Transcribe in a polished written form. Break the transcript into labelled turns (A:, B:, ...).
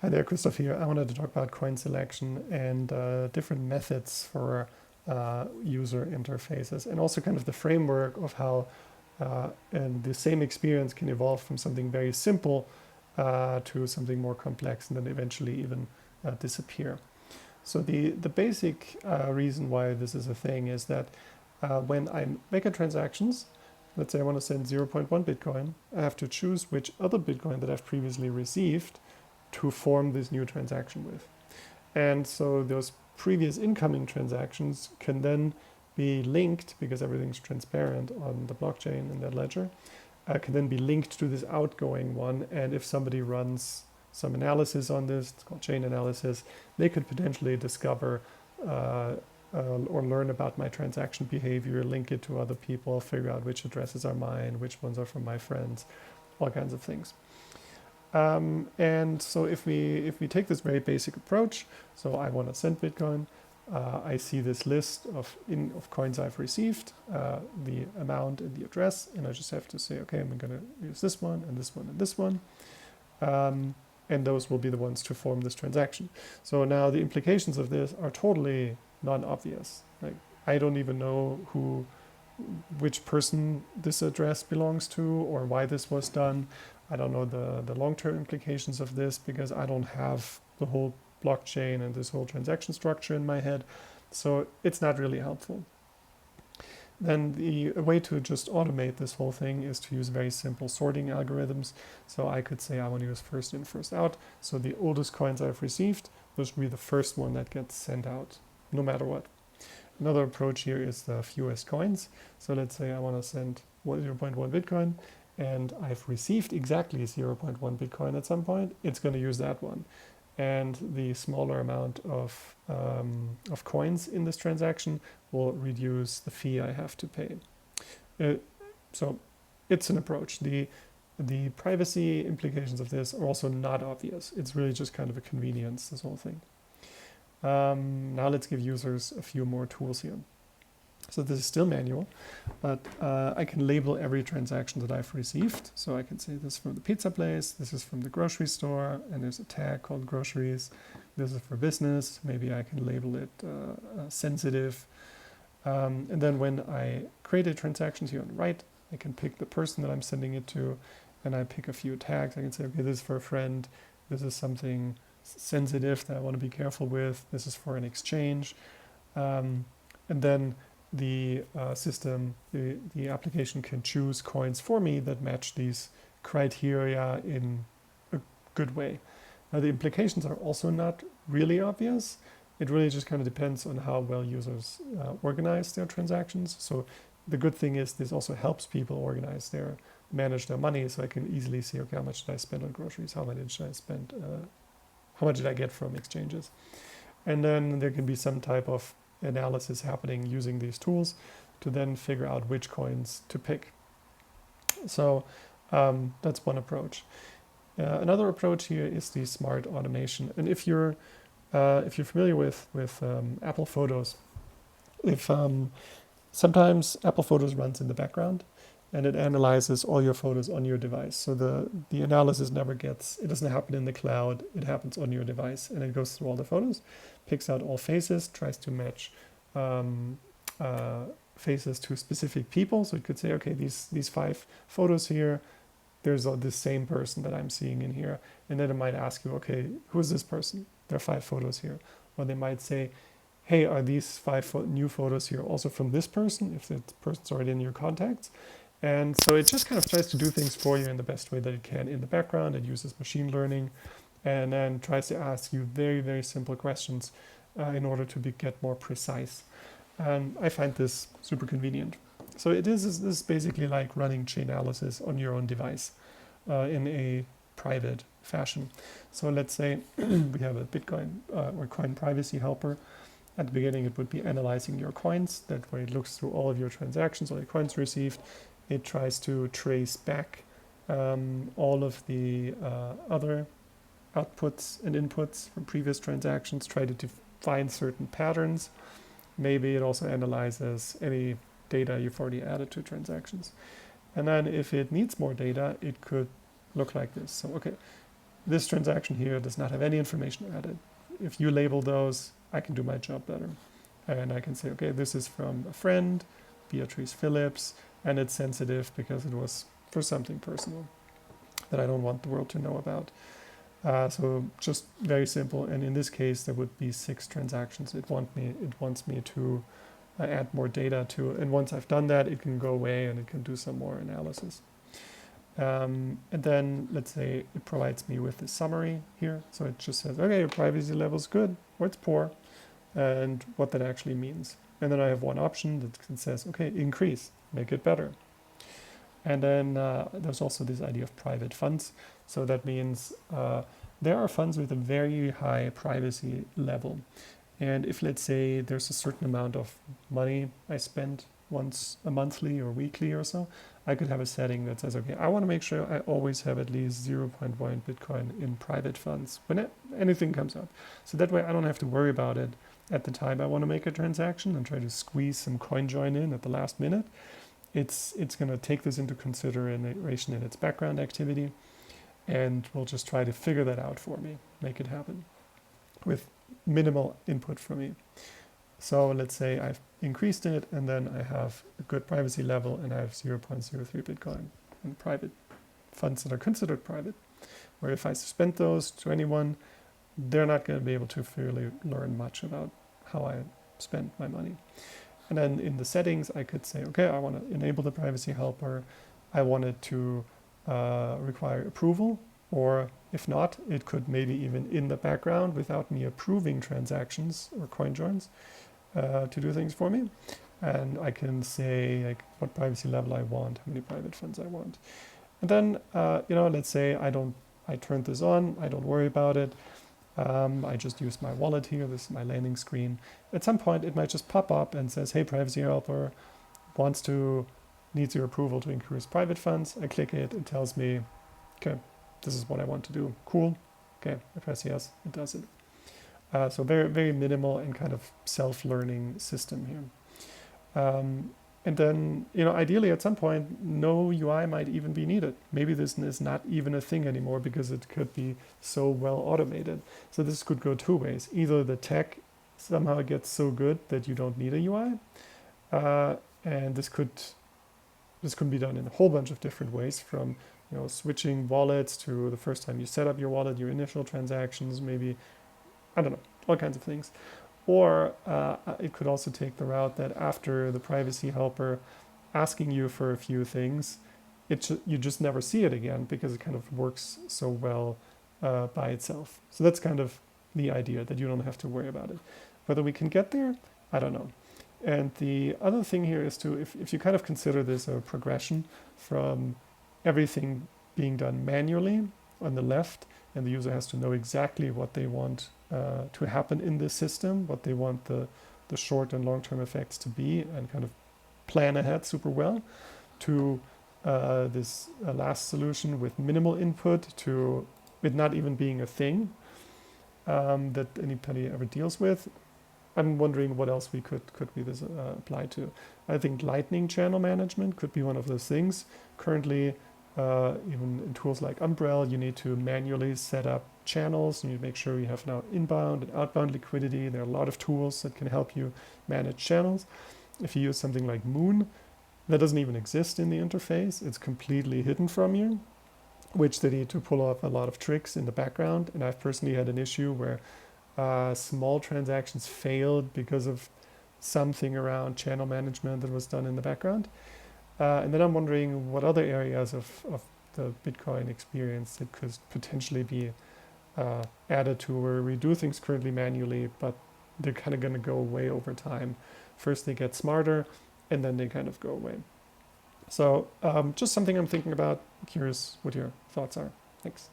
A: Hi there, Christoph here. I wanted to talk about coin selection and different methods for user interfaces, and also kind of the framework of how and the same experience can evolve from something very simple to something more complex and then eventually even disappear. So the basic reason why this is a thing is that when I make a transactions, let's say I want to send zero point 0.1 Bitcoin, I have to choose which other Bitcoin that I've previously received to form this new transaction with. And so those previous incoming transactions can then be linked, because everything's transparent on the blockchain in that ledger, can then be linked to this outgoing one. And if somebody runs some analysis on this, it's called chain analysis, they could potentially discover or learn about my transaction behavior, link it to other people, figure out which addresses are mine, which ones are from my friends, all kinds of things. And so if we take this very basic approach, so I want to send Bitcoin, I see this list of coins I've received, the amount and the address, and I just have to say, okay, I'm going to use this one and this one and this one, and those will be the ones to form this transaction. So now the implications of this are totally non-obvious. Like, I don't even know which person this address belongs to or why this was done. I don't know the long-term implications of this because I don't have the whole blockchain and this whole transaction structure in my head. So it's not really helpful. Then the way to just automate this whole thing is to use very simple sorting algorithms. So I could say I want to use first in, first out. So the oldest coins I've received, those will be the first one that gets sent out, no matter what. Another approach here is the fewest coins. So let's say I want to send 0.1 Bitcoin and I've received exactly 0.1 Bitcoin at some point. It's going to use that one. And the smaller amount of coins in this transaction will reduce the fee I have to pay. So it's an approach. The privacy implications of this are also not obvious. It's really just kind of a convenience, this whole thing. Now let's give users a few more tools here. So this is still manual, but I can label every transaction that I've received. So I can say this is from the pizza place, this is from the grocery store, and there's a tag called groceries. This is for business. Maybe I can label it sensitive. And then when I create a transaction here on the right, I can pick the person that I'm sending it to, and I pick a few tags. I can say, okay, this is for a friend. This is something sensitive that I want to be careful with. This is for an exchange. And then the system, the application can choose coins for me that match these criteria in a good way. Now the implications are also not really obvious. It really just kind of depends on how well users organize their transactions. So the good thing is this also helps people manage their money. So I can easily see, okay, how much did I spend on groceries? How much did I spend? How much did I get from exchanges? And then there can be some type of analysis happening using these tools to then figure out which coins to pick. So that's one approach. Another approach here is the smart automation. And if you're familiar with Apple Photos, sometimes Apple Photos runs in the background and it analyzes all your photos on your device. So the analysis it doesn't happen in the cloud, it happens on your device, and it goes through all the photos, picks out all faces, tries to match faces to specific people. So it could say, okay, these 5 photos here, there's this same person that I'm seeing in here. And then it might ask you, okay, who is this person? There are 5 photos here. Or they might say, hey, are these 5 new photos here also from this person, if the person's already in your contacts? And so it just kind of tries to do things for you in the best way that it can in the background. It uses machine learning and then tries to ask you very, very simple questions in order to get more precise. And I find this super convenient. So this is basically like running chain analysis on your own device in a private fashion. So let's say we have a Bitcoin or coin privacy helper. At the beginning, it would be analyzing your coins. That way it looks through all of your transactions, all your coins received. It tries to trace back all of the other outputs and inputs from previous transactions, try to find certain patterns. Maybe it also analyzes any data you've already added to transactions. And then if it needs more data, it could look like this. So, okay, this transaction here does not have any information added. If you label those, I can do my job better. And I can say, okay, this is from a friend, Beatrice Phillips, and it's sensitive because it was for something personal that I don't want the world to know about. So just very simple. And in this case, there would be 6 transactions. It wants me to add more data to, and once I've done that, it can go away and it can do some more analysis. And then let's say it provides me with a summary here. So it just says, okay, your privacy level is good or it's poor, and what that actually means. And then I have one option that says, okay, increase, make it better. And then there's also this idea of private funds. So that means there are funds with a very high privacy level. And if, let's say, there's a certain amount of money I spend once a monthly or weekly or so, I could have a setting that says, okay, I want to make sure I always have at least 0.1 Bitcoin in private funds when anything comes up. So that way I don't have to worry about it at the time I want to make a transaction and try to squeeze some CoinJoin in at the last minute. It's going to take this into consideration in its background activity, and will just try to figure that out for me, make it happen with minimal input from me. So let's say I've increased it, and then I have a good privacy level, and I have 0.03 Bitcoin in private funds that are considered private, where if I suspend those to anyone, they're not going to be able to really learn much about how I spend my money. And then in the settings, I could say, okay, I want to enable the privacy helper. I want it to require approval, or if not, it could maybe even in the background without me approving transactions or CoinJoins to do things for me. And I can say like what privacy level I want, how many private funds I want. And then, let's say I turned this on, I don't worry about it. I just use my wallet here. This is my landing screen. At some point, it might just pop up and says, hey, privacy helper needs your approval to increase private funds. I click it. It tells me, okay, this is what I want to do. Cool. Okay, I press yes. It does it. So very, very minimal and kind of self-learning system here. And then, ideally at some point, no UI might even be needed. Maybe this is not even a thing anymore because it could be so well automated. So this could go 2 ways. Either the tech somehow gets so good that you don't need a UI, and this could be done in a whole bunch of different ways, from switching wallets to the first time you set up your wallet, your initial transactions, maybe, I don't know, all kinds of things. Or it could also take the route that after the privacy helper asking you for a few things, you just never see it again because it kind of works so well by itself. So that's kind of the idea, that you don't have to worry about it. Whether we can get there, I don't know. And the other thing here is if you kind of consider this a progression from everything being done manually on the left, and the user has to know exactly what they want to happen in this system, what they want the short and long-term effects to be, and kind of plan ahead super well, to this last solution with minimal input, to it not even being a thing that anybody ever deals with. I'm wondering what else could this apply to. I think Lightning channel management could be one of those things. Currently, even in tools like Umbrel, you need to manually set up channels, and you make sure you have now inbound and outbound liquidity. There are a lot of tools that can help you manage channels. If you use something like Moon, that doesn't even exist in the interface. It's completely hidden from you, which they need to pull off a lot of tricks in the background. And I've personally had an issue where small transactions failed because of something around channel management that was done in the background. And then I'm wondering what other areas of the Bitcoin experience that could potentially be added to, where we do things currently manually, but they're kind of going to go away over time. First they get smarter, and then they kind of go away. So just something I'm thinking about. Curious what your thoughts are. Thanks.